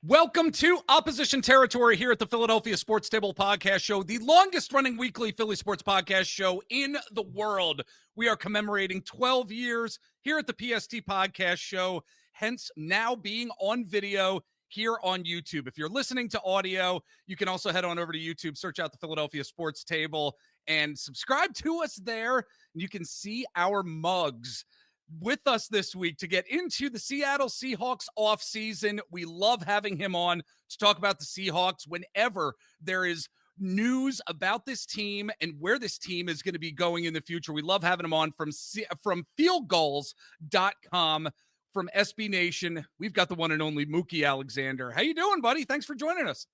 Welcome to Opposition Territory here at the Philadelphia Sports Table Podcast Show, the longest-running weekly Philly sports podcast show in the world. We are commemorating 12 years here at the PST Podcast Show, hence now being on video here on YouTube. If you're listening to audio, you can also head on over to YouTube, search out the Philadelphia Sports Table, and subscribe to us there. You can see our mugs. With us this week to get into the Seattle Seahawks offseason. We love having him on to talk about the Seahawks whenever there is news about this team and where this team is going to be going in the future. We love having him on from fieldgoals.com. From SB Nation, we've got the one and only Mookie Alexander. How you doing, buddy? Thanks for joining us.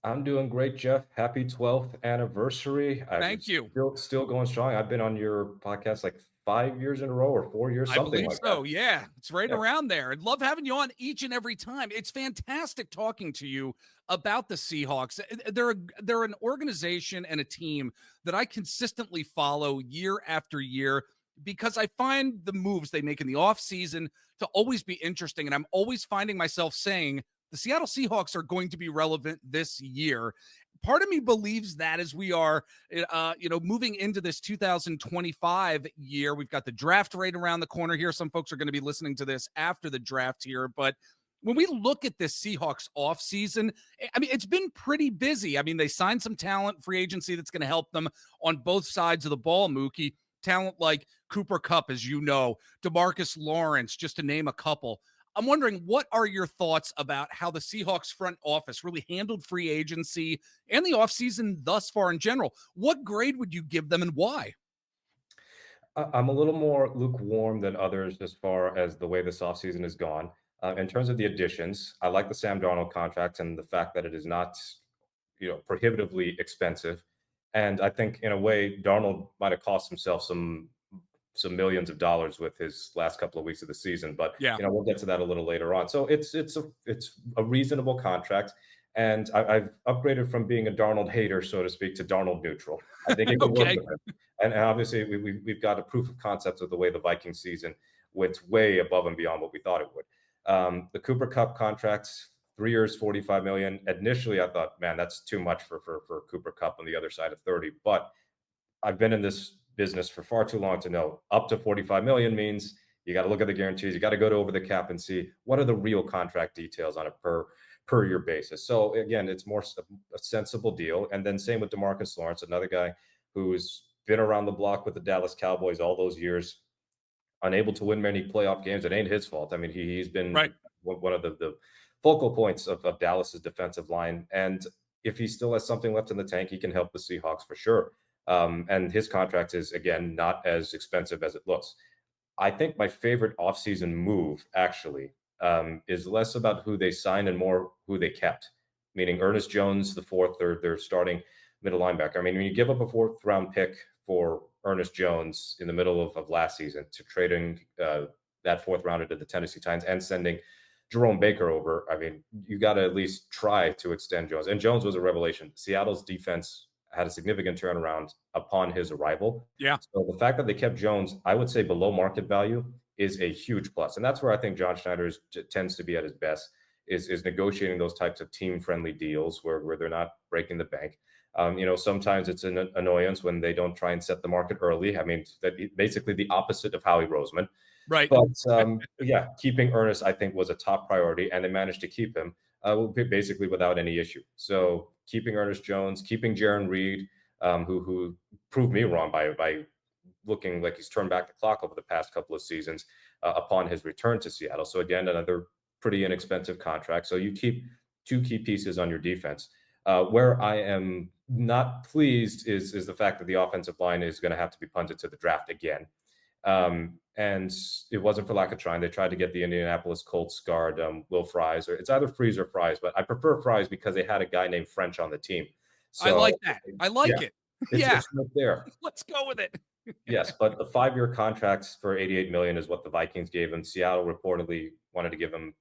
I'm doing great, Jeff. Happy 12th anniversary. Thank you. Still going strong. I've been on your podcast like 5 years in a row or 4 years, something like that. I believe so, yeah. It's right around there. I'd love having you on each and every time. It's fantastic talking to you about the Seahawks. They're an organization and a team that I consistently follow year after year because I find the moves they make in the offseason to always be interesting, and I'm always finding myself saying, the Seattle Seahawks are going to be relevant this year. Part of me believes that as we are, moving into this 2025 year. We've got the draft right around the corner here. Some folks are going to be listening to this after the draft here, but when we look at this Seahawks offseason, I mean, it's been pretty busy. I mean, they signed some talent, free agency that's going to help them on both sides of the ball, Mookie. Talent like Cooper Kupp, as you know, DeMarcus Lawrence, just to name a couple. I'm wondering, what are your thoughts about how the Seahawks front office really handled free agency and the offseason thus far in general? What grade would you give them and why? I'm a little more lukewarm than others as far as the way this offseason has gone. In terms of the additions, I like the Sam Darnold contract and the fact that it is not, prohibitively expensive. And I think in a way, Darnold might have cost himself some millions of dollars with his last couple of weeks of the season, but we'll get to that a little later on. So it's a reasonable contract, and I've upgraded from being a Darnold hater, so to speak, to Darnold neutral. I think it can work with him, and obviously we've got a proof of concept of the way the Viking season went way above and beyond what we thought it would. The Cooper Kupp contracts, 3 years, $45 million. Initially, I thought, man, that's too much for Cooper Kupp on the other side of 30, but I've been in this business for far too long to know up to 45 million means you got to look at the guarantees. You got to go to over the cap and see what are the real contract details on a per year basis. So again, it's more a sensible deal. And then same with DeMarcus Lawrence, another guy who's been around the block with the Dallas Cowboys all those years, unable to win many playoff games. It ain't his fault. I mean, he's been one of the focal points of Dallas's defensive line. And if he still has something left in the tank, he can help the Seahawks for sure. And his contract is, again, not as expensive as it looks. I think my favorite offseason move, actually, is less about who they signed and more who they kept, meaning Ernest Jones, the fourth, their starting middle linebacker. I mean, when you give up a fourth-round pick for Ernest Jones in the middle of last season to trading that fourth rounder to the Tennessee Titans and sending Jerome Baker over, I mean, you got to at least try to extend Jones. And Jones was a revelation. Seattle's defense had a significant turnaround upon his arrival. Yeah. So the fact that they kept Jones, I would say below market value, is a huge plus. And that's where I think John Schneider tends to be at his best, is negotiating those types of team-friendly deals where they're not breaking the bank. Sometimes it's an annoyance when they don't try and set the market early. I mean, basically the opposite of Howie Roseman. Right. But keeping Ernest, I think, was a top priority, and they managed to keep him basically without any issue. So keeping Ernest Jones, keeping Jaron Reed, who proved me wrong by looking like he's turned back the clock over the past couple of seasons upon his return to Seattle. So again, another pretty inexpensive contract. So you keep two key pieces on your defense. Where I am not pleased is the fact that the offensive line is going to have to be punted to the draft again. And it wasn't for lack of trying. They tried to get the Indianapolis Colts guard, Will Fries, or it's either Freeze or Fries, but I prefer Fries because they had a guy named French on the team. So, I like that. I like it. It's right there. Let's go with it. Yes, but the 5-year contracts for $88 million is what the Vikings gave him. Seattle reportedly wanted to give him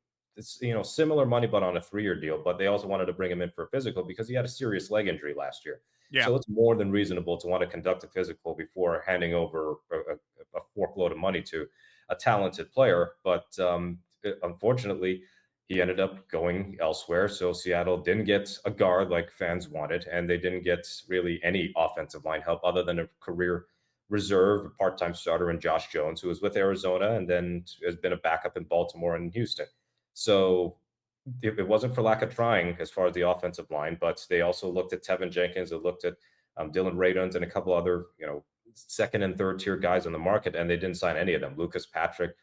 similar money, but on a 3-year deal. But they also wanted to bring him in for a physical because he had a serious leg injury last year. Yeah. So it's more than reasonable to want to conduct a physical before handing over a forkload of money to a talented player. But unfortunately, He ended up going elsewhere. So Seattle didn't get a guard like fans wanted, and they didn't get really any offensive line help other than a career reserve, a part-time starter in Josh Jones, who was with Arizona and then has been a backup in Baltimore and Houston. So it wasn't for lack of trying as far as the offensive line, but they also looked at Tevin Jenkins, they looked at Dylan Radons and a couple other, second and third tier guys on the market, and they didn't sign any of them. Lucas Patrick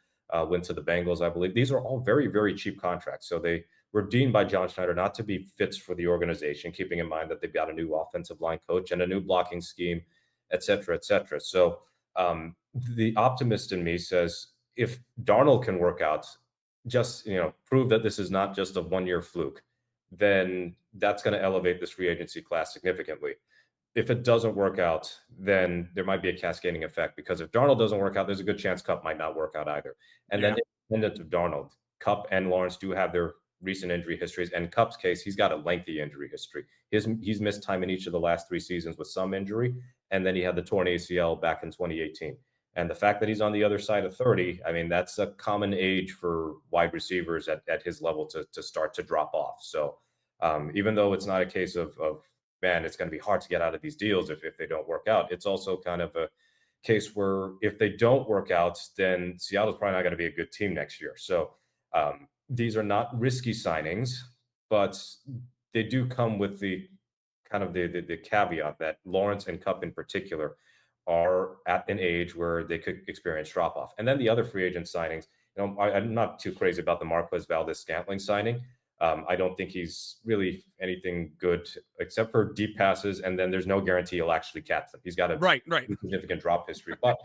went to the Bengals, I believe. These are all very, very cheap contracts. So they were deemed by John Schneider not to be fits for the organization, keeping in mind that they've got a new offensive line coach and a new blocking scheme, et cetera, et cetera. So the optimist in me says if Darnold can work out, just prove that this is not just a 1 year fluke, then that's going to elevate this free agency class significantly. If it doesn't work out, then there might be a cascading effect, because if Darnold doesn't work out, there's a good chance Cup might not work out either. And then Yeah. independent of Darnold, Cup and Lawrence do have their recent injury histories. And Cup's case, he's got a lengthy injury history. He's missed time in each of the last 3 seasons with some injury, and then he had the torn ACL back in 2018. And the fact that he's on the other side of 30, I mean, that's a common age for wide receivers at his level to start to drop off. So even though it's not a case of man, it's going to be hard to get out of these deals if they don't work out, it's also kind of a case where if they don't work out, then Seattle's probably not going to be a good team next year. So these are not risky signings, but they do come with the kind of the caveat that Lawrence and Cup in particular are at an age where they could experience drop off. And then the other free agent signings, I'm not too crazy about the Marquez Valdez-Scantling signing. I don't think he's really anything good except for deep passes, and then there's no guarantee he'll actually catch them. He's got a Right. significant drop history. But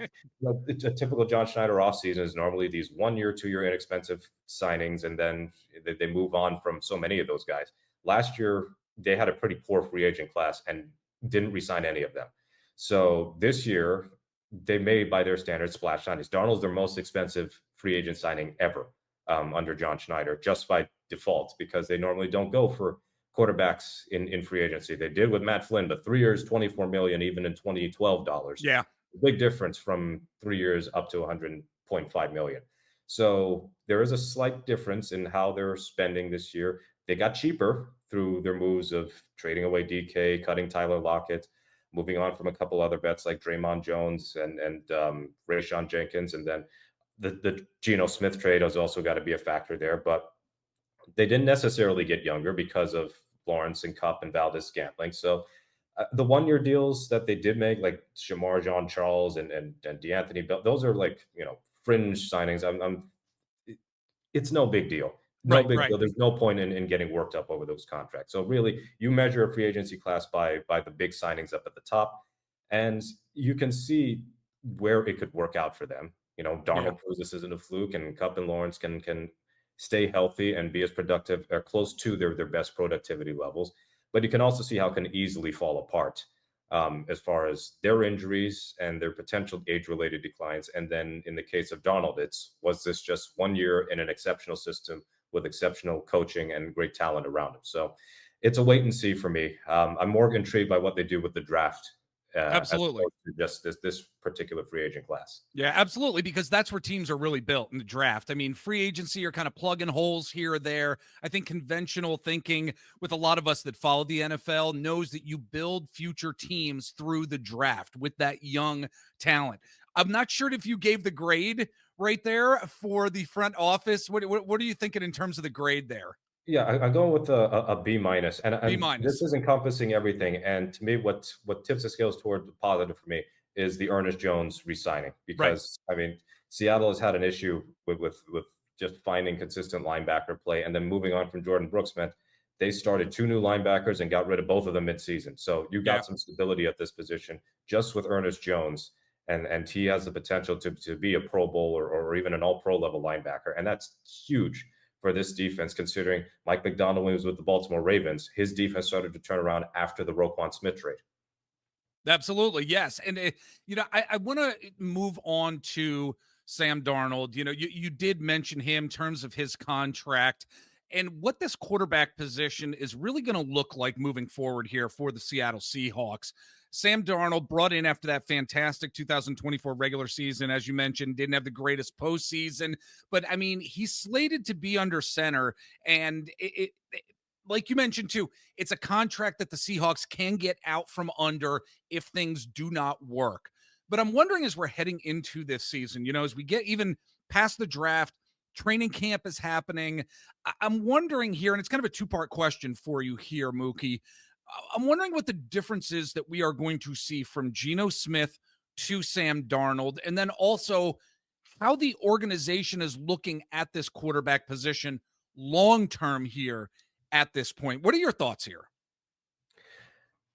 it's a typical John Schneider offseason is normally these 1 year, 2 year inexpensive signings, and then they move on from so many of those guys. Last year, they had a pretty poor free agent class and didn't re-sign any of them. So this year, they made, by their standards, splash signings. Darnold's their most expensive free agent signing ever under John Schneider, just by default, because they normally don't go for quarterbacks in free agency. They did with Matt Flynn, but 3 years, $24 million, even in 2012 dollars. Yeah. Big difference from 3 years up to 100.5 million. So there is a slight difference in how they're spending this year. They got cheaper through their moves of trading away DK, cutting Tyler Lockett, moving on from a couple other bets like Draymond Jones and Rayshon Jenkins, and then the Geno Smith trade has also got to be a factor there. But they didn't necessarily get younger because of Lawrence and Cup and Valdez-Scantling. So the 1 year deals that they did make, like Shamar Jean Charles and DeAnthony Bell, those are like fringe signings. It's no big deal. No Right. big Right. deal. There's no point in getting worked up over those contracts. So really, you measure a free agency class by the big signings up at the top, and you can see where it could work out for them. Yeah. Darnold proves this isn't a fluke, and Cup and Lawrence can stay healthy and be as productive or close to their best productivity levels. But you can also see how it can easily fall apart as far as their injuries and their potential age-related declines. And then in the case of Darnold, was this just 1 year in an exceptional system with exceptional coaching and great talent around him? So it's a wait and see for me. I'm more intrigued by what they do with the draft as Absolutely. opposed to just this particular free agent class. Yeah, absolutely. Because that's where teams are really built in the draft. I mean, free agency, you're kind of plugging holes here or there. I think conventional thinking with a lot of us that follow the NFL knows that you build future teams through the draft with that young talent. I'm not sure if you gave the grade right there for the front office. What are you thinking in terms of the grade there? Yeah, I'm going with a B minus, and B this minus. is encompassing everything. And to me, what tips the scales toward the positive for me is the Ernest Jones re-signing, Right. because I mean Seattle has had an issue with just finding consistent linebacker play, and then moving on from Jordan Brooks meant they started 2 new linebackers and got rid of both of them midseason. So you Yeah. got some stability at this position just with Ernest Jones, and he has the potential to be a Pro Bowl or even an All Pro level linebacker, and that's huge for this defense, considering Mike McDonald, when he was with the Baltimore Ravens, his defense started to turn around after the Roquan Smith trade. Absolutely, yes, and I want to move on to Sam Darnold. You did mention him in terms of his contract, and what this quarterback position is really going to look like moving forward here for the Seattle Seahawks. Sam Darnold brought in after that fantastic 2024 regular season, as you mentioned, didn't have the greatest postseason, but I mean, he's slated to be under center, and like you mentioned too, it's a contract that the Seahawks can get out from under if things do not work. But I'm wondering as we're heading into this season, as we get even past the draft, training camp is happening. I'm wondering here, and it's kind of a two-part question for you here, Mookie. I'm wondering what the difference is that we are going to see from Geno Smith to Sam Darnold, and then also how the organization is looking at this quarterback position long term here at this point. What are your thoughts here?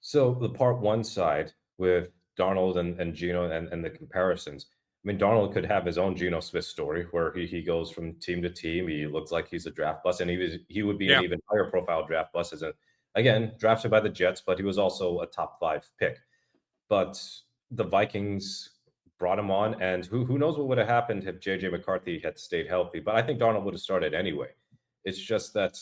So the part one side with Darnold and Geno and the comparisons. I mean, Darnold could have his own Geno Smith story where he goes from team to team. He looks like he's a draft bust, and he would be an Yeah, even higher profile draft bust as a again drafted by the Jets, but he was also a top 5 pick. But the Vikings brought him on, and who knows what would have happened if JJ McCarthy had stayed healthy. But I think Darnold would have started anyway. It's just that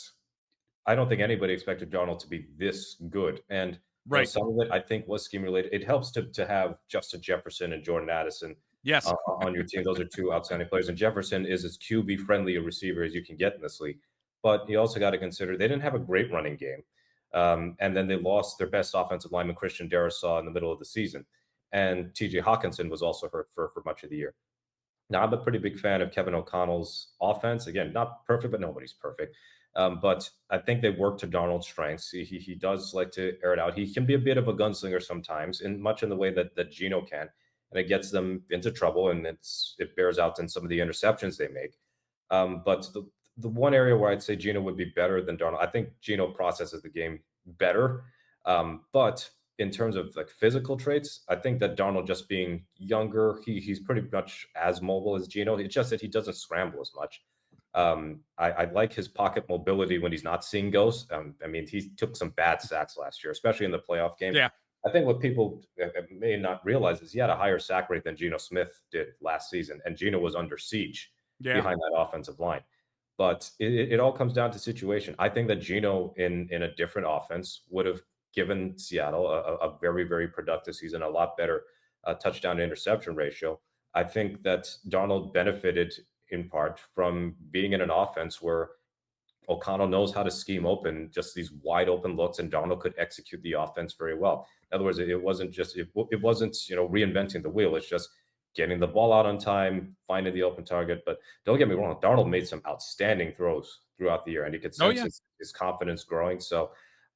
I don't think anybody expected Darnold to be this good. And right. some of it I think was scheme related. It helps to have Justin Jefferson and Jordan Addison Yes. on your team. Those are two outstanding players. And Jefferson is as QB friendly a receiver as you can get in this league. But you also got to consider they didn't have a great running game. And then they lost their best offensive lineman, Christian Darrisaw, in the middle of the season. And TJ Hawkinson was also hurt for much of the year. Now, I'm a pretty big fan of Kevin O'Connell's offense. Again, not perfect, but nobody's perfect. But I think they work to Darnold's strengths. He does like to air it out. He can be a bit of a gunslinger sometimes, in much in the way that Geno can, and it gets them into trouble, and it bears out in some of the interceptions they make. But the one area where I'd say Geno would be better than Darnold, I think Geno processes the game better. But in terms of like physical traits, I think that Darnold just being younger, he's pretty much as mobile as Geno. It's just that he doesn't scramble as much. I like his pocket mobility when he's not seeing ghosts. I mean, he took some bad sacks last year, especially in the playoff game. Yeah. I think what people may not realize is he had a higher sack rate than Geno Smith did last season, and Geno was under siege Yeah. behind that offensive line. But it all comes down to situation. I think that Geno in a different offense would have given Seattle a very, very productive season, a lot better touchdown to interception ratio. I think that Darnold benefited in part from being in an offense where O'Connell knows how to scheme open just these wide open looks, and Darnold could execute the offense very well. In other words, it wasn't reinventing the wheel. It's just getting the ball out on time, finding the open target. But don't get me wrong, Darnold made some outstanding throws throughout the year, and you could Oh, sense yeah. his confidence growing. So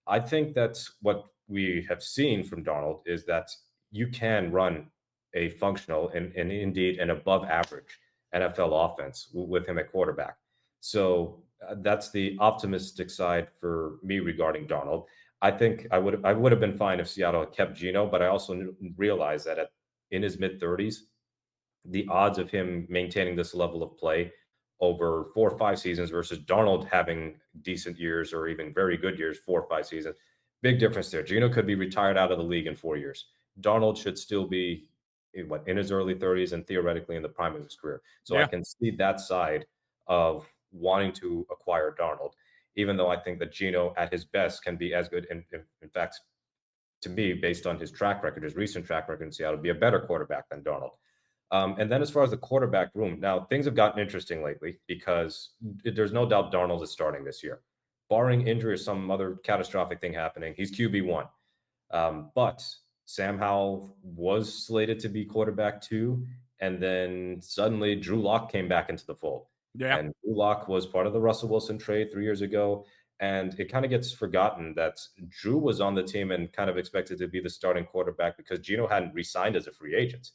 I think that's what we have seen from Darnold is that you can run a functional and indeed an above average NFL offense with him at quarterback. So that's the optimistic side for me regarding Darnold. I think I would have been fine if Seattle had kept Geno, but I also realized that in his mid 30s, the odds of him maintaining this level of play over 4 or 5 seasons versus Darnold having decent years or even very good years, 4 or 5 seasons, big difference there. Geno could be retired out of the league in 4 years. Darnold should still be in his early 30s and theoretically in the prime of his career. So I Yeah. can see that side of wanting to acquire Darnold, even though I think that Geno at his best can be as good. And in fact, to me, based on his track record, his recent track record in Seattle, be a better quarterback than Darnold. And then as far as the quarterback room, now things have gotten interesting lately because there's no doubt Darnold is starting this year. Barring injury or some other catastrophic thing happening, he's QB1. But Sam Howell was slated to be quarterback 2, and then suddenly Drew Lock came back into the fold. Yeah. And Drew Lock was part of the Russell Wilson trade 3 years ago. And it kind of gets forgotten that Drew was on the team and kind of expected to be the starting quarterback because Geno hadn't re-signed as a free agent.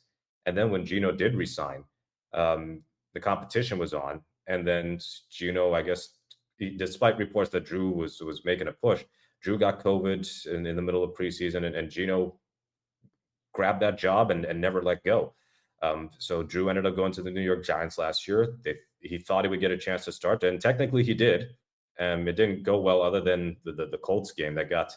And then when Geno did resign, the competition was on. And then Geno, I guess, despite reports that Drew was making a push, Drew got COVID in the middle of preseason, and Geno grabbed that job and never let go. So Drew ended up going to the New York Giants last year. He thought he would get a chance to start, and technically he did. It didn't go well other than the Colts game that got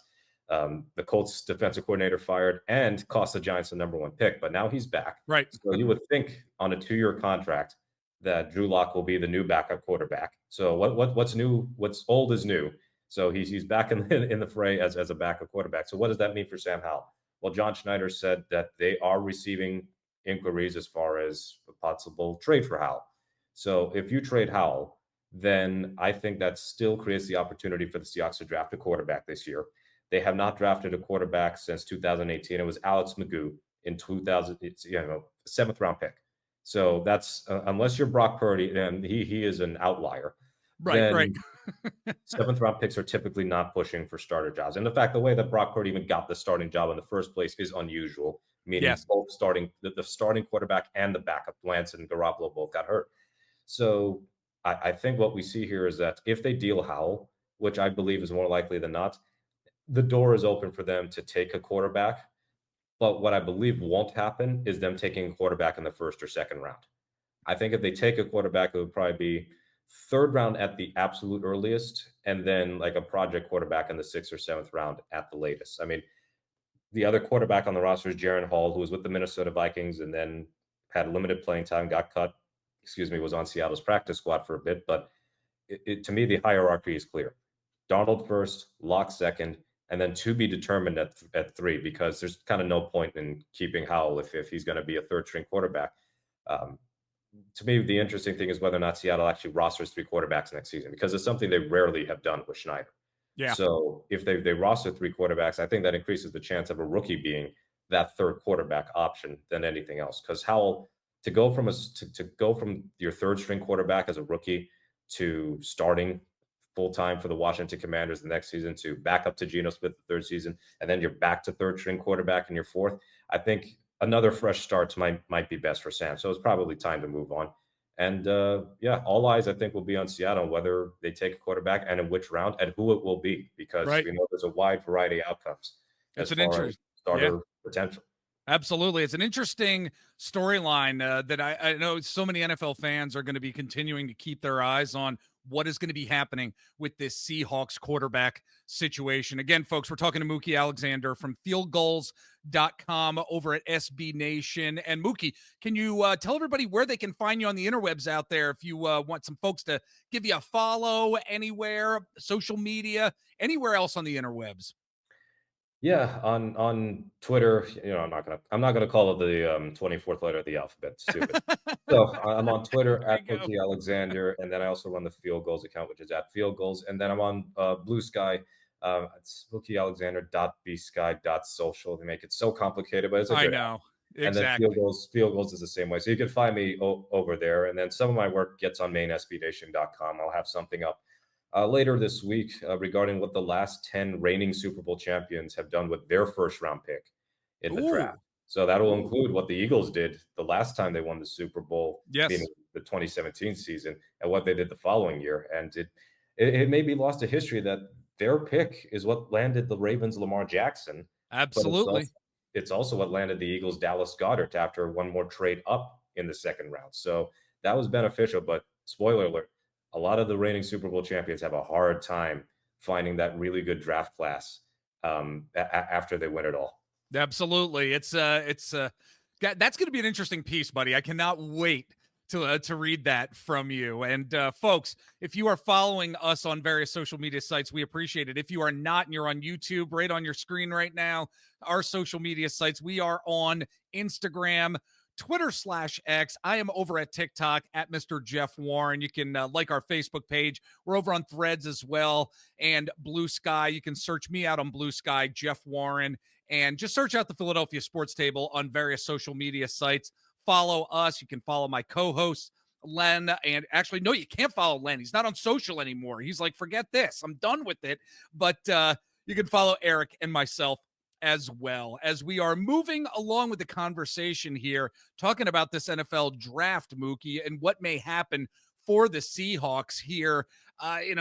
the Colts defensive coordinator fired and cost the Giants the #1 pick. But now he's back. Right. So you would think on a 2-year contract that Drew Lock will be the new backup quarterback. So what's new? What's old is new. So he's back in in the fray as a backup quarterback. So what does that mean for Sam Howell? Well, John Schneider said that they are receiving inquiries as far as a possible trade for Howell. So if you trade Howell, then I think that still creates the opportunity for the Seahawks to draft a quarterback this year. They have not drafted a quarterback since 2018. It was Alex Magoo in 2000. It's seventh round pick. So that's unless you're Brock Purdy, and he is an outlier. Right, right. Then seventh round picks are typically not pushing for starter jobs. And the fact, the way that Brock Purdy even got the starting job in the first place is unusual, meaning Yes. both the starting quarterback and the backup, Lance and Garoppolo, both got hurt. So I think what we see here is that if they deal Howell, which I believe is more likely than not, the door is open for them to take a quarterback. But what I believe won't happen is them taking a quarterback in the first or second round. I think if they take a quarterback, it would probably be third round at the absolute earliest, and then like a project quarterback in the sixth or seventh round at the latest. I mean, the other quarterback on the roster is Jaron Hall, who was with the Minnesota Vikings and then had limited playing time, got cut, was on Seattle's practice squad for a bit. But to me, the hierarchy is clear. Darnold first, Lock second, and then to be determined at three, because there's kind of no point in keeping Howell if he's going to be a third string quarterback. Um, to me, the interesting thing is whether or not Seattle actually rosters three quarterbacks next season, because it's something they rarely have done with Schneider. Yeah. So if they roster three quarterbacks, I think that increases the chance of a rookie being that third quarterback option than anything else. Because Howell, to go from your third string quarterback as a rookie to starting full time for the Washington Commanders the next season, to back up to Geno Smith the third season, and then you're back to third string quarterback in your fourth, I think another fresh start might be best for Sam. So it's probably time to move on. And all eyes, I think, will be on Seattle, whether they take a quarterback and in which round and who it will be, because Right. we know there's a wide variety of outcomes It's as an far as starter potential. Absolutely. It's an interesting storyline that I know so many NFL fans are going to be continuing to keep their eyes on what is going to be happening with this Seahawks quarterback situation. Again, folks, we're talking to Mookie Alexander from fieldgoals.com over at SB Nation. And Mookie, can you tell everybody where they can find you on the interwebs out there if you want some folks to give you a follow anywhere, social media, anywhere else on the interwebs? Yeah, on Twitter, I'm not gonna call it the 24th letter of the alphabet. Stupid. So I'm on Twitter There you at go. Mookie Alexander, and then I also run the Field Goals account, which is at Field Goals, and then I'm on Blue Sky. It's MookieAlexander.bsky.social. They make it so complicated, but it's a I good app. know. And then Field Exactly. Goals, Field Goals is the same way. So you can find me over there, and then some of my work gets on mainsbnation.com. I'll have something up later this week regarding what the last 10 reigning Super Bowl champions have done with their first round pick in the draft. Ooh. So that will Ooh. include what the Eagles did the last time they won the Super Bowl, meaning Yes. the 2017 season, and what they did the following year. And it may be lost to history that their pick is what landed the Ravens Lamar Jackson, but Absolutely. it's also what landed the Eagles Dallas Goedert after one more trade up in the second round. So that was beneficial. But spoiler alert, a lot of the reigning Super Bowl champions have a hard time finding that really good draft class after they win it all. Absolutely. That's going to be an interesting piece, buddy. I cannot wait to read that from you. And folks, if you are following us on various social media sites, we appreciate it. If you are not and you're on YouTube, right on your screen right now, our social media sites, we are on Instagram, Twitter/X. I am over at TikTok at Mr. Jeff Warren. You can like our Facebook page. We're over on Threads as well, and Blue Sky. You can search me out on Blue Sky, Jeff Warren, and just search out the Philadelphia Sports Table on various social media sites. Follow us. You can follow my co-host, Len. And actually, no, you can't follow Len. He's not on social anymore. He's like, forget this. I'm done with it. But you can follow Eric and myself as well, as we are moving along with the conversation here, talking about this NFL draft, Mookie, and what may happen for the Seahawks here.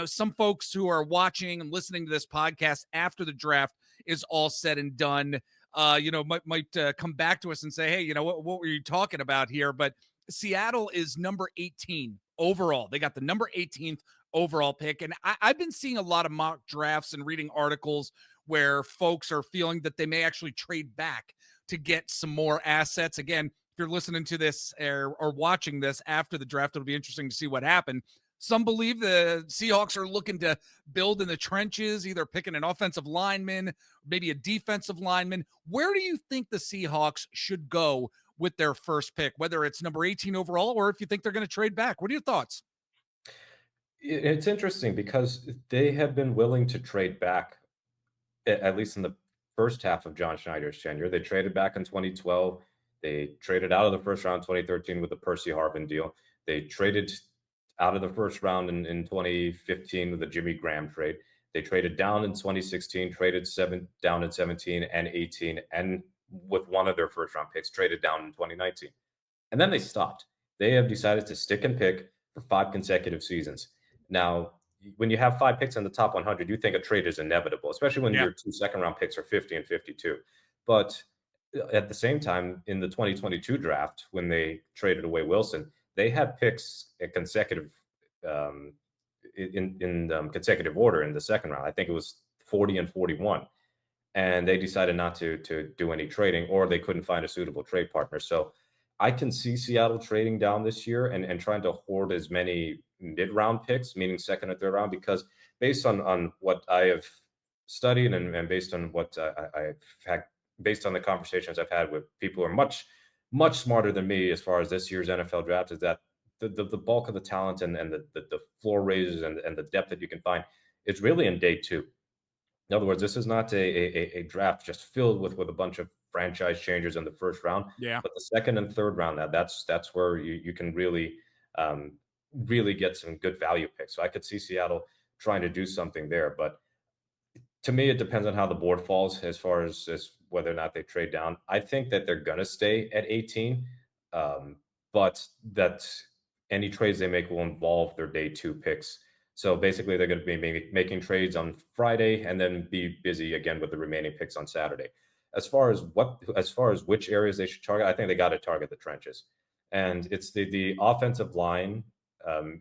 Some folks who are watching and listening to this podcast after the draft is all said and done, might come back to us and say, hey, what were you talking about here? But Seattle is number 18 overall. They got the number 18th overall pick. And I've been seeing a lot of mock drafts and reading articles where folks are feeling that they may actually trade back to get some more assets. Again, if you're listening to this or watching this after the draft, it'll be interesting to see what happened. Some believe the Seahawks are looking to build in the trenches, either picking an offensive lineman, maybe a defensive lineman. Where do you think the Seahawks should go with their first pick, whether it's number 18 overall or if you think they're going to trade back? What are your thoughts? It's interesting because they have been willing to trade back, at least in the first half of John Schneider's tenure. They traded back in 2012. They traded out of the first round in 2013 with the Percy Harvin deal. They traded out of the first round in 2015 with the Jimmy Graham trade. They traded down in 2016, traded down in 17 and 18, and with one of their first round picks, traded down in 2019. And then they stopped. They have decided to stick and pick for 5 consecutive seasons. Now, when you have 5 picks in the top 100, you think a trade is inevitable, especially when Yeah. your 2 second-round picks are 50 and 52. But at the same time, in the 2022 draft, when they traded away Wilson, they had picks at consecutive um, in consecutive order in the second round. I think it was 40 and 41, and they decided not to do any trading, or they couldn't find a suitable trade partner. So I can see Seattle trading down this year and trying to hoard as many mid-round picks, meaning second or third round, because based on what I have studied and based on what I've had, based on the conversations I've had with people who are much smarter than me as far as this year's NFL draft, is that the bulk of the talent and the floor raises and the depth that you can find is really in day two. In other words, this is not a draft just filled with a bunch of franchise changers in the first round, Yeah. but the second and third round, that's where you can um, really get some good value picks. So I could see Seattle trying to do something there, but to me, it depends on how the board falls as far as whether or not they trade down. I think that they're going to stay at 18, um, but that any trades they make will involve their day two picks. So basically, they're going to be making trades on Friday and then be busy again with the remaining picks on Saturday. As far as which areas they should target, I think they got to target the trenches, and it's the offensive line.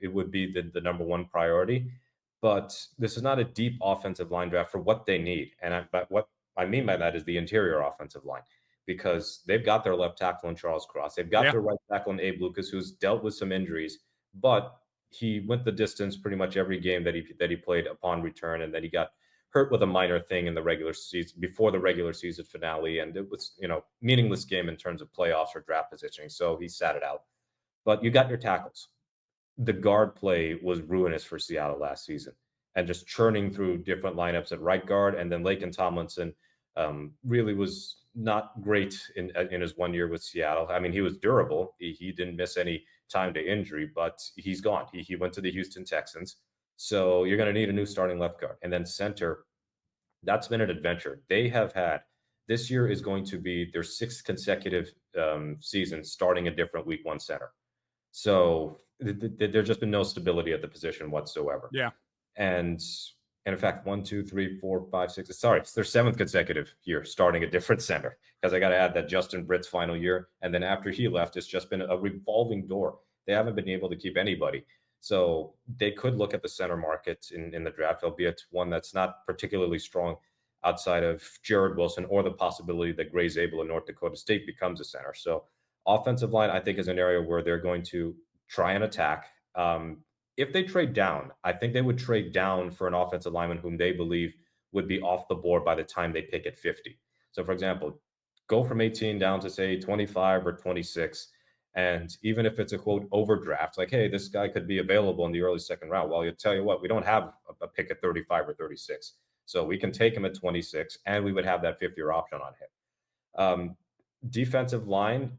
It would be the number one priority, but this is not a deep offensive line draft for what they need. But what I mean by that is the interior offensive line, because they've got their left tackle in Charles Cross. They've got Yeah. their right tackle in Abe Lucas, who's dealt with some injuries, but he went the distance pretty much every game that he played upon return, and then he got hurt with a minor thing in the regular season before the regular season finale, and it was meaningless game in terms of playoffs or draft positioning, so he sat it out. But you got your tackles. The guard play was ruinous for Seattle last season, and just churning through different lineups at right guard, and then Laken Tomlinson really was not great in his 1 year with Seattle. I mean, he was durable. He didn't miss any time to injury, but he's gone. He went to the Houston Texans. So you're going to need a new starting left guard. And then center, that's been an adventure. They have had, this year is going to be their 6th consecutive season starting a different week one center. So there's just been no stability at the position whatsoever. Yeah. And in fact, 1, 2, 3, 4, 5, 6. Sorry, it's their 7th consecutive year starting a different center, because I got to add that Justin Britt's final year. And then after he left, it's just been a revolving door. They haven't been able to keep anybody. So they could look at the center market in the draft, albeit one that's not particularly strong outside of Jared Wilson, or the possibility that Gray Zabel in North Dakota State becomes a center. So offensive line, I think, is an area where they're going to try and attack. If they trade down, I think they would trade down for an offensive lineman whom they believe would be off the board by the time they pick at 50. So, for example, go from 18 down to, say, 25 or 26. And even if it's a quote overdraft, like, hey, this guy could be available in the early second round. Well, you tell you what, we don't have a pick at 35 or 36. So we can take him at 26, and we would have that 50-year option on him. Defensive line,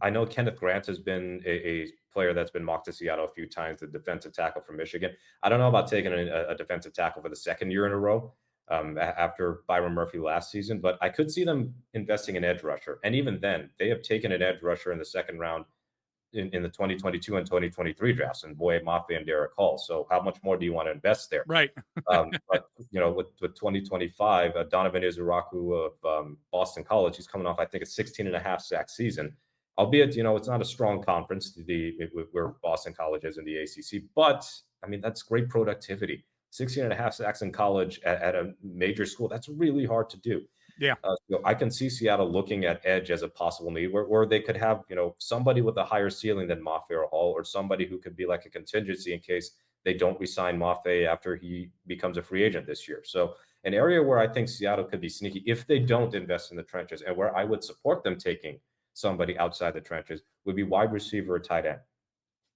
I know Kenneth Grant has been a player that's been mocked to Seattle a few times, the defensive tackle from Michigan. I don't know about taking a defensive tackle for the second year in a row after Byron Murphy last season, but I could see them investing in edge rusher. And even then, they have taken an edge rusher in the second round in the 2022 and 2023 drafts, and Boye Mafe and Derek Hall. So how much more do you want to invest there? Right. But with 2025, Donovan Izuraku of Boston College, he's coming off, I think, a 16.5 sack season. Albeit, it's not a strong conference, where Boston College is in the ACC, but I mean, that's great productivity. 16.5 sacks in college at a major school, that's really hard to do. Yeah. So I can see Seattle looking at edge as a possible need where they could have, somebody with a higher ceiling than Mafe or Hall, or somebody who could be like a contingency in case they don't resign Mafe after he becomes a free agent this year. So an area where I think Seattle could be sneaky if they don't invest in the trenches, and where I would support them taking somebody outside the trenches, would be wide receiver or tight end.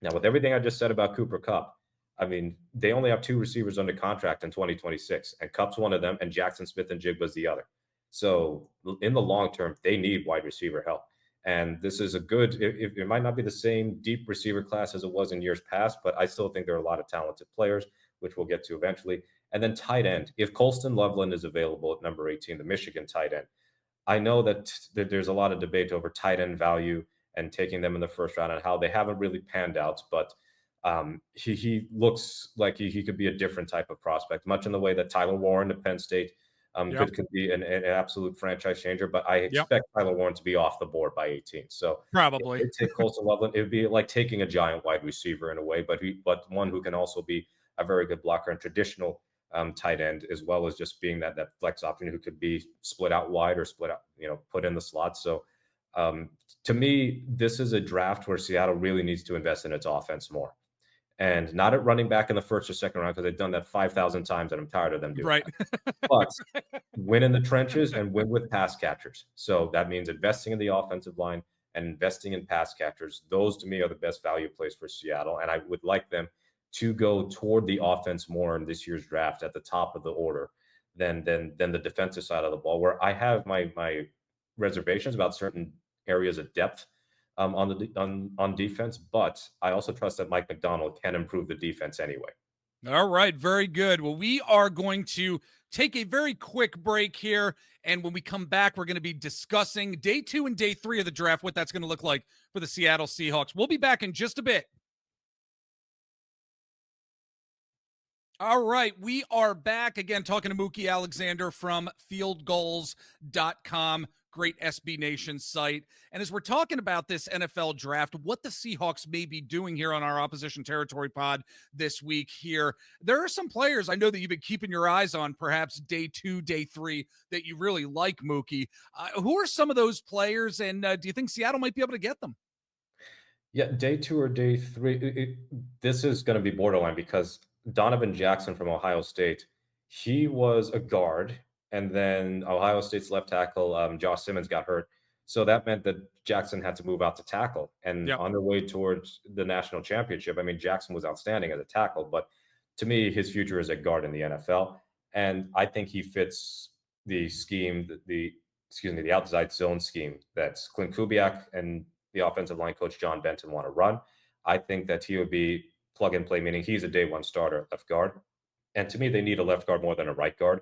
Now, with everything I just said about Cooper Kupp, I mean, they only have two receivers under contract in 2026, and Kupp's one of them, and Jackson Smith and Jigba's the other. So, in the long term, they need wide receiver help. And this is a good, it might not be the same deep receiver class as it was in years past, but I still think there are a lot of talented players, which we'll get to eventually. And then tight end. If Colston Loveland is available at number 18, the Michigan tight end, I know that there's a lot of debate over tight end value and taking them in the first round and how they haven't really panned out. But he looks like he could be a different type of prospect, much in the way that Tyler Warren at Penn State Yep. could be an absolute franchise changer. But I Yep. expect Tyler Warren to be off the board by 18. So if Probably. they take Colston Loveland, it would be like taking a giant wide receiver in a way, but one who can also be a very good blocker and traditional tight end, as well as just being that flex option who could be split out wide or split out, put in the slot. So to me, this is a draft where Seattle really needs to invest in its offense more, and not at running back in the first or second round, because they've done that 5,000 times and I'm tired of them doing Right. that. But win in the trenches and win with pass catchers. So that means investing in the offensive line and investing in pass catchers. Those to me are the best value plays for Seattle. And I would like them to go toward the offense more in this year's draft at the top of the order than the defensive side of the ball, where I have my reservations about certain areas of depth on defense. But I also trust that Mike McDonald can improve the defense anyway. All right, very good. Well, we are going to take a very quick break here. And when we come back, we're going to be discussing day 2 and day 3 of the draft, what that's going to look like for the Seattle Seahawks. We'll be back in just a bit. All right, we are back again talking to Mookie Alexander from fieldgoals.com, great SB Nation site. And as we're talking about this NFL draft, what the Seahawks may be doing here on our Opposition Territory pod this week here, there are some players I know that you've been keeping your eyes on, perhaps day 2, day 3, that you really like, Mookie. Who are some of those players, and do you think Seattle might be able to get them? Yeah, day 2 or day 3, this is going to be borderline because Donovan Jackson from Ohio State, he was a guard, and then Ohio State's left tackle, Josh Simmons, got hurt. So that meant that Jackson had to move out to tackle. And Yep. on their way towards the national championship, I mean, Jackson was outstanding as a tackle, but to me, his future is at guard in the NFL. And I think he fits the scheme, the outside zone scheme that's Clint Kubiak and the offensive line coach John Benton want to run. I think that he would be plug and play, meaning he's a day one starter at left guard. And to me, they need a left guard more than a right guard.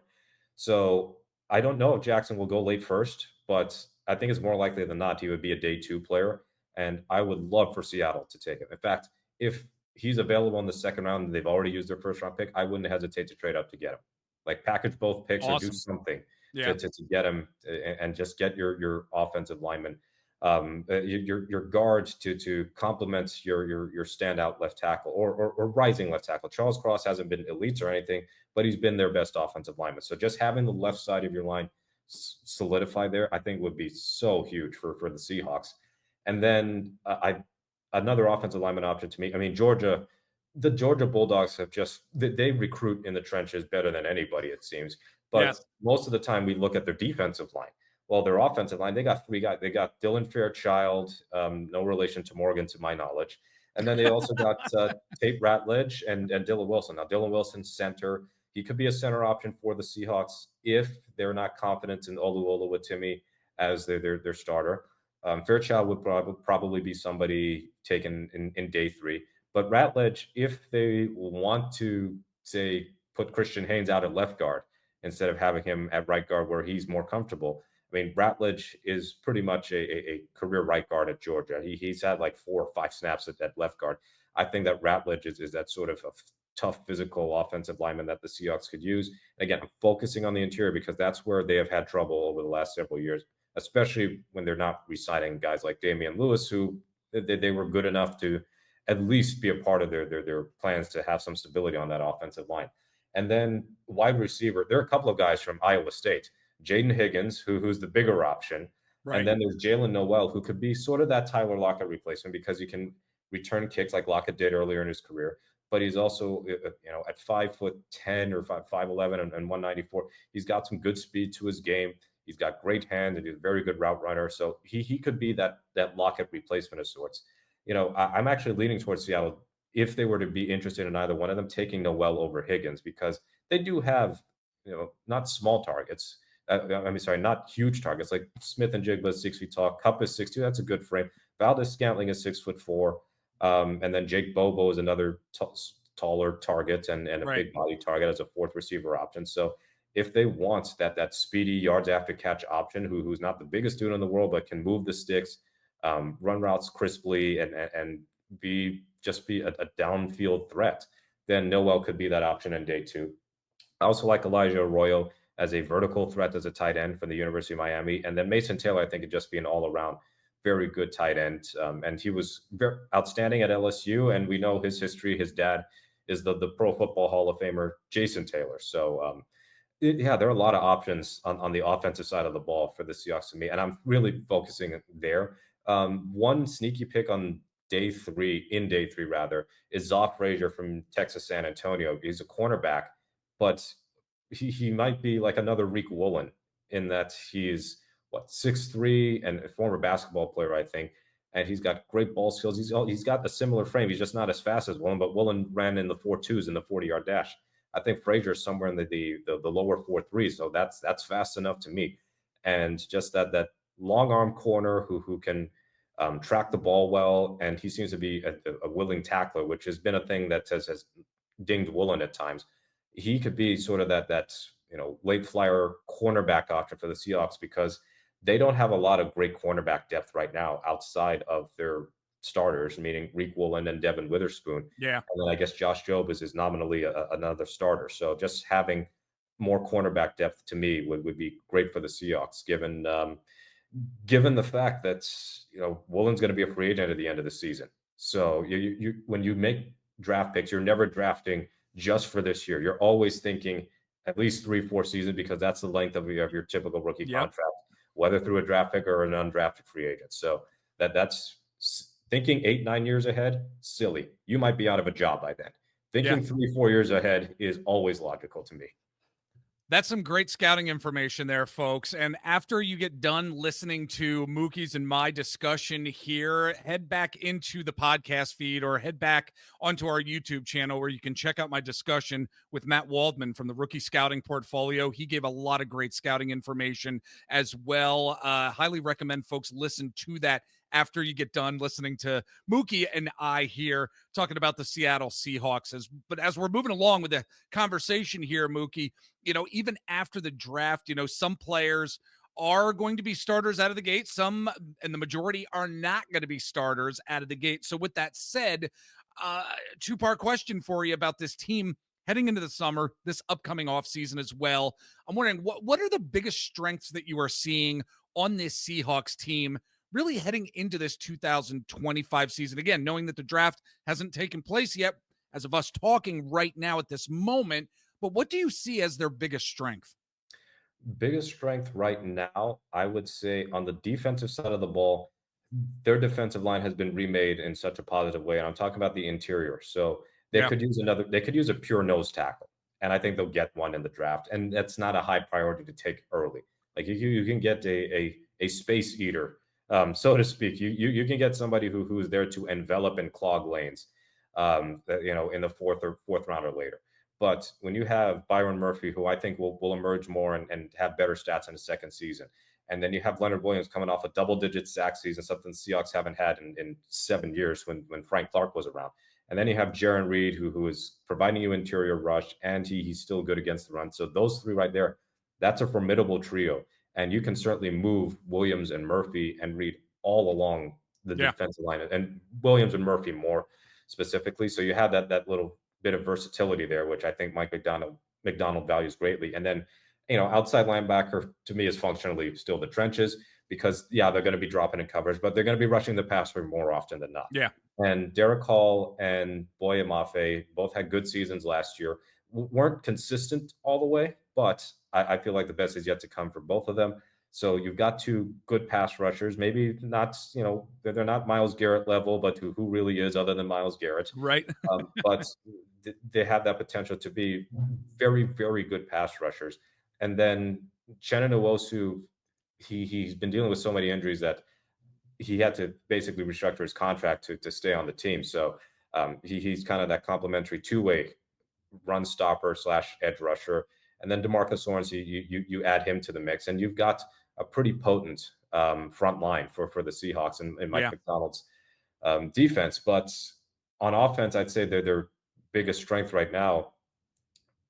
So I don't know if Jackson will go late first, but I think it's more likely than not he would be a day 2 player. And I would love for Seattle to take him. In fact, if he's available in the second round and they've already used their first round pick, I wouldn't hesitate to trade up to get him. Like package both picks or do Awesome. something Yeah. to get him and just get your offensive lineman, your guards to complement your standout left tackle or rising left tackle. Charles Cross hasn't been elite or anything, but he's been their best offensive lineman. So just having the left side of your line solidified there, I think would be so huge for the Seahawks. And then another offensive lineman option to me. I mean, the Georgia Bulldogs have they recruit in the trenches better than anybody, it seems. But Yes. most of the time we look at their defensive line. Well, their offensive line, they got 3 guys. They got Dylan Fairchild, no relation to Morgan, to my knowledge. And then they also got Tate Ratledge and Dylan Wilson. Now, Dylan Wilson, center. He could be a center option for the Seahawks if they're not confident in Olu Oluwatimi as their starter. Fairchild would probably be somebody taken in day 3. But Ratledge, if they want to, say, put Christian Haynes out at left guard instead of having him at right guard where he's more comfortable, I mean, Ratledge is pretty much a career right guard at Georgia. He's had like 4 or 5 snaps at that left guard. I think that Ratledge is that sort of a tough physical offensive lineman that the Seahawks could use. And again, I'm focusing on the interior because that's where they have had trouble over the last several years, especially when they're not re-signing guys like Damian Lewis, who they were good enough to at least be a part of their plans to have some stability on that offensive line. And then wide receiver, there are a couple of guys from Iowa State. Jaden Higgins, who's the bigger option, and Right. then there's Jalen Noel, who could be sort of that Tyler Lockett replacement because he can return kicks like Lockett did earlier in his career. But he's also, at 5'10" or 5'11" and 194, he's got some good speed to his game. He's got great hands and he's a very good route runner. So he could be that Lockett replacement of sorts. I'm actually leaning towards Seattle if they were to be interested in either one of them, taking Noel over Higgins because they do have, not small targets. Sorry, not huge targets like Smith and Jigba is 6 feet tall. Cup is 6'2". That's a good frame. Valdez Scantling is 6'4". And then Jake Bobo is another taller target and a Right. big body target as a fourth receiver option. So if they want that speedy yards after catch option, who's not the biggest dude in the world but can move the sticks, run routes crisply, and be a downfield threat, then Noel could be that option in day two. I also like Elijah Arroyo as a vertical threat as a tight end from the University of Miami. And then Mason Taylor, I think, could just be an all around very good tight end. And he was very outstanding at LSU. And we know his history. His dad is the Pro Football Hall of Famer, Jason Taylor. So, yeah, there are a lot of options on the offensive side of the ball for the Seahawks to me. And I'm really focusing there. One sneaky pick on day three rather, is Zoff Frazier from Texas San Antonio. He's a cornerback, but he might be like another Reek Woolen in that he's 6'3" and a former basketball player, I think. And he's got great ball skills. He's got a similar frame. He's just not as fast as Woolen, but Woolen ran in the 4.2s in the 40-yard dash. I think Frazier is somewhere in the lower 4.3s, so that's fast enough to me. And just that long arm corner who can track the ball well, and he seems to be a willing tackler, which has been a thing that has dinged Woolen at times. He could be sort of that late flyer cornerback option for the Seahawks because they don't have a lot of great cornerback depth right now outside of their starters, meaning Reek Woolen and Devin Witherspoon. Yeah. And then I guess Josh Jobe is nominally another starter. So just having more cornerback depth to me would be great for the Seahawks, given the fact that Woolen's going to be a free agent at the end of the season. So you when you make draft picks, you're never drafting just for this year. You're always thinking at least 3-4 seasons because that's the length of your typical rookie contract, whether through a draft pick or an undrafted free agent. So that's thinking 8-9 years ahead, silly. You might be out of a job by then. Thinking 3-4 years ahead is always logical to me. That's some great scouting information there, folks. And after you get done listening to Mookie's and my discussion here, head back into the podcast feed or head back onto our YouTube channel where you can check out my discussion with Matt Waldman from the Rookie Scouting Portfolio. He gave a lot of great scouting information as well. Highly recommend folks listen to that after you get done listening to Mookie and I here talking about the Seattle Seahawks. But as we're moving along with the conversation here, Mookie, even after the draft, some players are going to be starters out of the gate. Some, and the majority, are not going to be starters out of the gate. So with that said, two-part question for you about this team heading into the summer, this upcoming offseason as well. I'm wondering, what are the biggest strengths that you are seeing on this Seahawks team really heading into this 2025 season? Again, knowing that the draft hasn't taken place yet as of us talking right now at this moment, but what do you see as their biggest strength? Biggest strength right now, I would say on the defensive side of the ball, their defensive line has been remade in such a positive way. And I'm talking about the interior. So they could use a pure nose tackle. And I think they'll get one in the draft. And that's not a high priority to take early. Like you can get a space eater, so to speak. You can get somebody who is there to envelop and clog lanes, in the fourth round or later. But when you have Byron Murphy, who I think will emerge more and have better stats in the second season, and then you have Leonard Williams coming off a double-digit sack season, something the Seahawks haven't had in 7 years when Frank Clark was around. And then you have Jaron Reed, who is providing you interior rush, and he's still good against the run. So those three right there, that's a formidable trio. And you can certainly move Williams and Murphy and Reed all along the defensive line, and Williams and Murphy more specifically. So you have that little bit of versatility there, which I think Mike McDonald values greatly. And then, outside linebacker to me is functionally still the trenches because they're going to be dropping in coverage, but they're going to be rushing the passer more often than not. Yeah. And Derek Hall and Boye Mafe both had good seasons last year. Weren't consistent all the way, but I feel like the best is yet to come for both of them. So you've got two good pass rushers, maybe not, they're not Miles Garrett level, but who really is other than Miles Garrett. Right. But they have that potential to be very, very good pass rushers. And then Shannon Nwosu, he's been dealing with so many injuries that he had to basically restructure his contract to stay on the team. So he's kind of that complimentary two-way run stopper slash edge rusher. And then Demarcus Lawrence, you add him to the mix, and you've got a pretty potent front line for the Seahawks and Mike Yeah. McDonald's defense. But on offense, I'd say they're their biggest strength right now.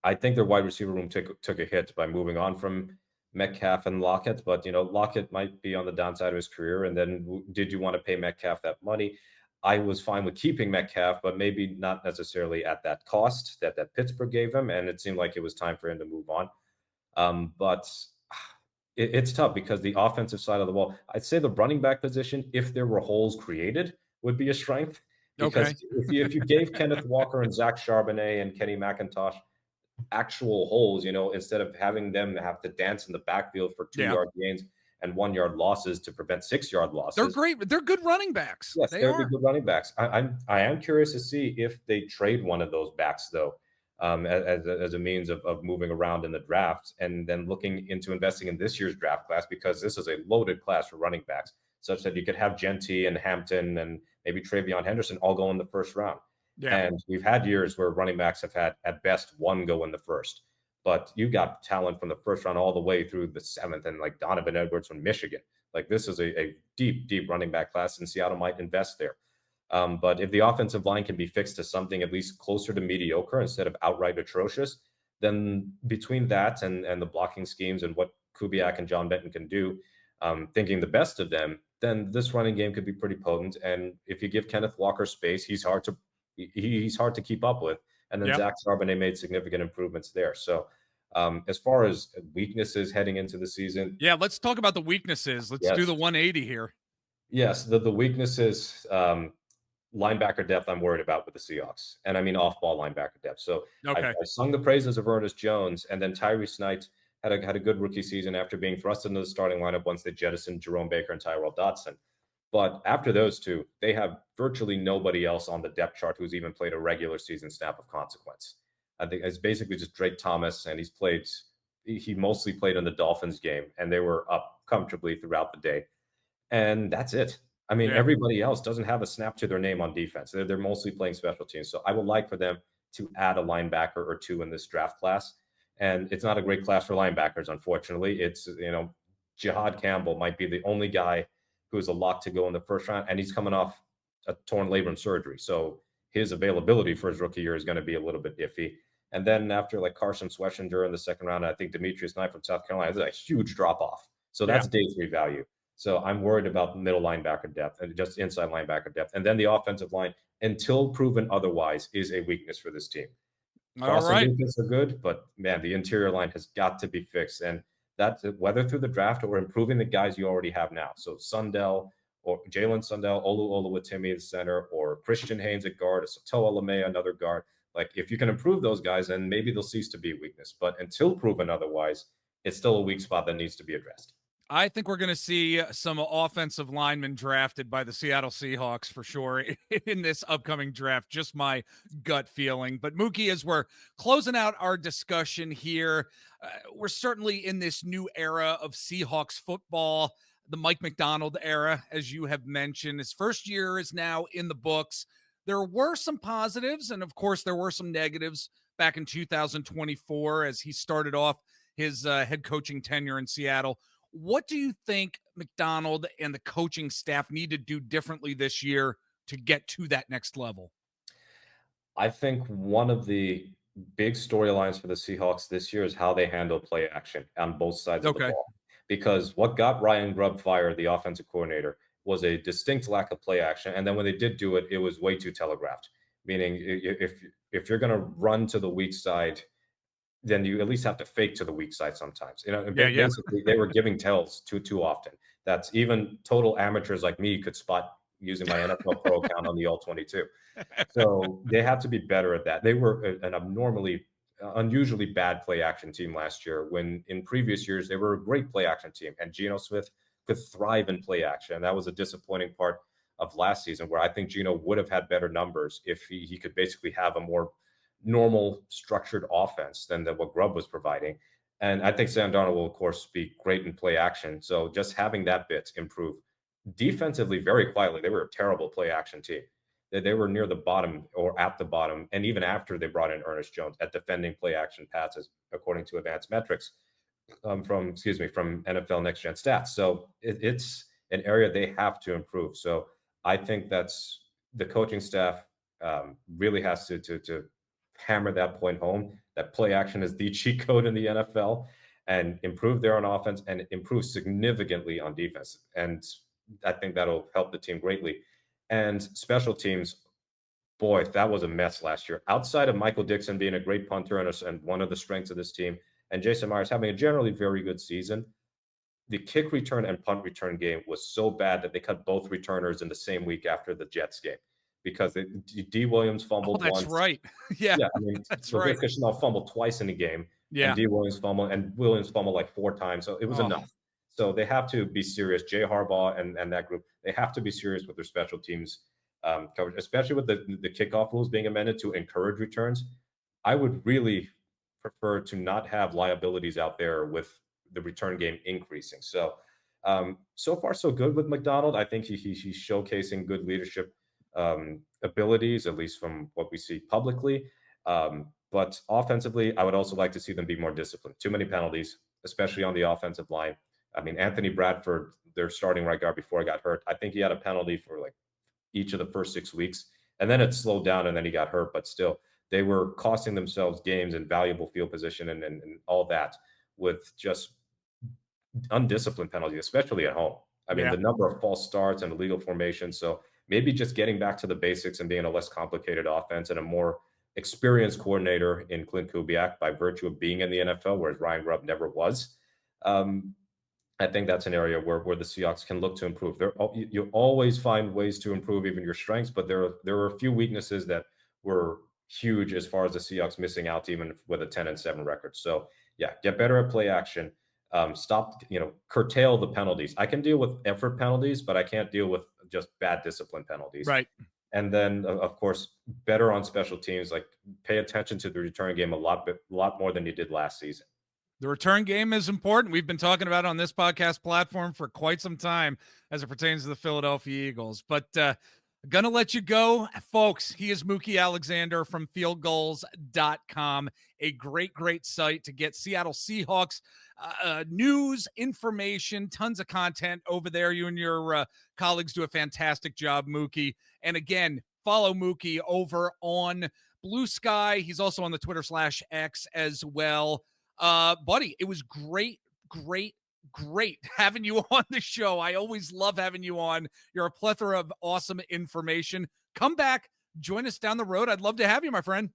I think their wide receiver room took a hit by moving on from Metcalf and Lockett, but Lockett might be on the downside of his career. And then, did you want to pay Metcalf that money? I was fine with keeping Metcalf, but maybe not necessarily at that cost that Pittsburgh gave him. And it seemed like it was time for him to move on. But it's tough because the offensive side of the ball, I'd say the running back position, if there were holes created, would be a strength. Because Okay. if you gave Kenneth Walker and Zach Charbonnet and Kenny McIntosh actual holes, instead of having them have to dance in the backfield for 2 Yeah. yard gains and 1 yard losses to prevent 6 yard They're losses. great. They're good running backs. Yes, They they're are. good running backs. I am curious to see if they trade one of those backs though, as a means of moving around in the draft, and then looking into investing in this year's draft class, because this is a loaded class for running backs, such that you could have Genty and Hampton and maybe Travion Henderson all go in the first round. Yeah. And we've had years where running backs have had at best one go in the first, but you got talent from the first round all the way through the seventh, and like Donovan Edwards from Michigan. Like, this is a deep, deep running back class, and Seattle might invest there. But if the offensive line can be fixed to something at least closer to mediocre instead of outright atrocious, then between that and the blocking schemes and what Kubiak and John Benton can do, thinking the best of them, then this running game could be pretty potent. And if you give Kenneth Walker space, he's hard to keep up with. And then Yep. Zach Charbonnet made significant improvements there. So as far as weaknesses heading into the season, Yeah. Let's talk about the weaknesses. Let's do yes, the 180 here. yes, the weaknesses, linebacker depth, I'm worried about with the Seahawks, and I mean off-ball linebacker depth. So Okay. I sung the praises of Ernest Jones, and then Tyrese Knight had a good rookie season after being thrust into the starting lineup once they jettisoned Jerome Baker and Tyrell Dodson. But after those two, they have virtually nobody else on the depth chart who's even played a regular season snap of consequence. I think it's basically just Drake Thomas, and he mostly played in the Dolphins game, and they were up comfortably throughout the day. And that's it. I mean, Yeah. everybody else doesn't have a snap to their name on defense. They're mostly playing special teams. So I would like for them to add a linebacker or two in this draft class. And it's not a great class for linebackers, unfortunately. It's, Jihad Campbell might be the only guy who's a lock to go in the first round, and he's coming off a torn labrum surgery. So his availability for his rookie year is going to be a little bit iffy. And then after like Carson Schwessinger in the second round, I think Demetrius Knight from South Carolina is a huge drop off. So Yeah. that's day three value. So I'm worried about middle linebacker depth and just inside linebacker depth. And then the offensive line, until proven otherwise, is a weakness for this team. All Crossing right. defense are good, but man, the interior line has got to be fixed. And that's whether through the draft or improving the guys you already have now. So Sundell or Jalen Sundell, Olu Oluwatimi in the center, or Christian Haynes at guard, or Satoa Lamea, another guard. Like, if you can improve those guys, then maybe they'll cease to be a weakness. But until proven otherwise, it's still a weak spot that needs to be addressed. I think we're going to see some offensive linemen drafted by the Seattle Seahawks for sure in this upcoming draft. Just my gut feeling. But Mookie, as we're closing out our discussion here, we're certainly in this new era of Seahawks football, the Mike McDonald era, as you have mentioned. His first year is now in the books. There were some positives, and of course, there were some negatives back in 2024 as he started off his head coaching tenure in Seattle. What do you think McDonald and the coaching staff need to do differently this year to get to that next level? I think one of the big storylines for the Seahawks this year is how they handle play action on both sides of the Okay. ball. Because what got Ryan Grubb fired, the offensive coordinator, was a distinct lack of play action. And then when they did do it, it was way too telegraphed. Meaning, if you're going to run to the weak side, then you at least have to fake to the weak side sometimes. Yeah. Basically, they were giving tells too often. That's even total amateurs like me could spot using my NFL Pro account on the All 22. So they have to be better at that. They were an abnormally unusually bad play action team last year, when in previous years they were a great play action team, and Geno Smith could thrive in play action. And that was a disappointing part of last season, where I think Geno would have had better numbers if he could basically have a more normal structured offense than what Grubb was providing. And I think Sam Darnold will, of course, be great in play action. So just having that bit improve. Defensively, very quietly, they were a terrible play action team. They were near the bottom or at the bottom, and even after they brought in Ernest Jones at defending play action passes, according to advanced metrics from NFL Next Gen Stats. So it's an area they have to improve. So I think that's the coaching staff really has to hammer that point home. That play action is the cheat code in the NFL, and improve their own offense and improve significantly on defense. And I think that'll help the team greatly. And special teams, boy, that was a mess last year. Outside of Michael Dixon being a great punter and one of the strengths of this team, and Jason Myers having a generally very good season, the kick return and punt return game was so bad that they cut both returners in the same week after the Jets game, because D. Williams Oh, fumbled that's once. right. Yeah, Yeah, I mean, that's right. Laviska Shenault fumbled twice in the game, and Yeah. D. Williams fumbled, and Williams fumbled like 4 times, so it was Oh, enough. So they have to be serious. Jay Harbaugh and that group, they have to be serious with their special teams coverage, especially with the kickoff rules being amended to encourage returns. I would really prefer to not have liabilities out there with the return game increasing. So, so far so good with McDonald. I think he's showcasing good leadership abilities, at least from what we see publicly. But offensively, I would also like to see them be more disciplined. Too many penalties, especially on the offensive line. I mean, Anthony Bradford, their starting right guard before he got hurt, I think he had a penalty for like each of the first 6 weeks. And then it slowed down and then he got hurt. But still, they were costing themselves games and valuable field position and all that with just undisciplined penalties, especially at home. I mean, yeah. the number of false starts and illegal formations. So maybe just getting back to the basics and being a less complicated offense and a more experienced coordinator in Clint Kubiak by virtue of being in the NFL, whereas Ryan Grubb never was. Um, I think that's an area where the Seahawks can look to improve. You always find ways to improve even your strengths, but there are a few weaknesses that were huge as far as the Seahawks missing out even with a 10-7 record. So yeah, get better at play action. Stop, curtail the penalties. I can deal with effort penalties, but I can't deal with just bad discipline penalties. Right. And then, of course, better on special teams. Like, pay attention to the return game a lot more than you did last season. The return game is important. We've been talking about it on this podcast platform for quite some time as it pertains to the Philadelphia Eagles. But gonna let you go, folks. He is Mookie Alexander from fieldgoals.com, a great site to get Seattle Seahawks news, information, tons of content over there. You and your colleagues do a fantastic job, Mookie. And again, follow Mookie over on Blue Sky. He's also on the Twitter/X as well. Buddy, it was great having you on the show. I always love having you on. You're a plethora of awesome information. Come back, join us down the road. I'd love to have you, my friend.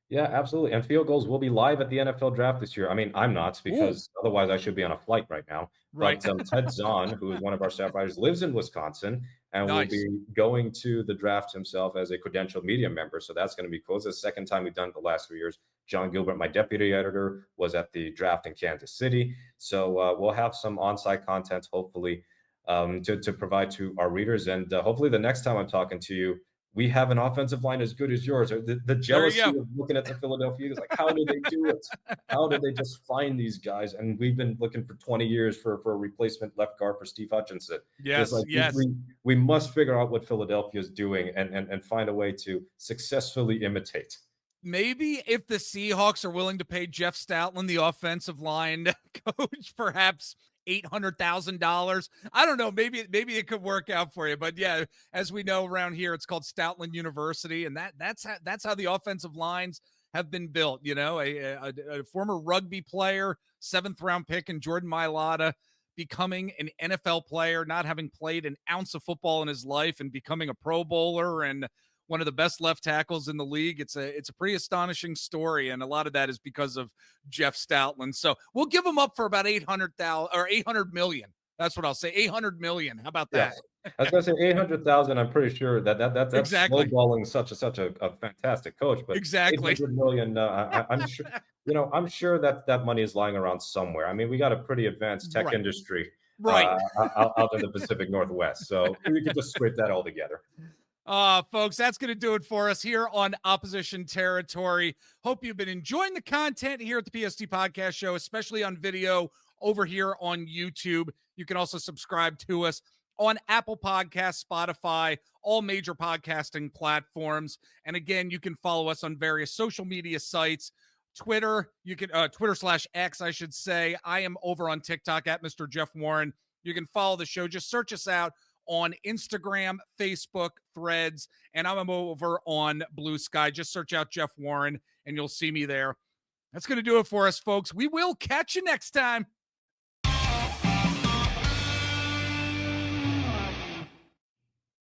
Yeah, absolutely. And Field Goals will be live at the NFL Draft this year. I mean, I'm not, Ooh, because otherwise I should be on a flight right now. right. But Ted Zahn, who is one of our staff writers, lives in Wisconsin and will Nice. be going to the draft himself as a credentialed media member. So that's going to be cool. It's the second time we've done it the last 3 years. John Gilbert, my deputy editor, was at the draft in Kansas City. So we'll have some on-site content, hopefully, to provide to our readers. And hopefully the next time I'm talking to you, we have an offensive line as good as yours. Or the jealousy of looking at the Philadelphia Eagles, like, how did they do it? How did they just find these guys? And we've been looking for 20 years for a replacement left guard for Steve Hutchinson. Yes, like, yes. We must figure out what Philadelphia is doing and find a way to successfully imitate. Maybe if the Seahawks are willing to pay Jeff Stoutland, the offensive line coach, perhaps $800,000. I don't know. Maybe it could work out for you. But yeah, as we know around here, it's called Stoutland University, and that's how the offensive lines have been built. A former rugby player, 7th round pick, in Jordan Mailata, becoming an NFL player, not having played an ounce of football in his life, and becoming a Pro Bowler and one of the best left tackles in the league. It's a pretty astonishing story, and a lot of that is because of Jeff Stoutland. So we'll give him up for about 800 million That's what I'll say. 800 million. How about that? Yes. I was gonna say 800,000, I'm pretty sure that's Exactly. snowballing such a fantastic coach, but Exactly. 800,000,000, I'm sure, I'm sure that that money is lying around somewhere. I mean, we got a pretty advanced tech Right. industry, Right. out in the Pacific Northwest, so we could just scrape that all together. Folks, that's going to do it for us here on Opposition Territory. Hope you've been enjoying the content here at the PST Podcast Show, especially on video over here on YouTube. You can also subscribe to us on Apple Podcasts, Spotify, all major podcasting platforms. And again, you can follow us on various social media sites. Twitter, you can Twitter/X, I should say. I am over on TikTok at Mr. Jeff Warren. You can follow the show. Just search us out on Instagram, Facebook, Threads, and I'm over on Blue Sky. Just search out Jeff Warren and you'll see me there. That's going to do it for us, folks. We will catch you next time.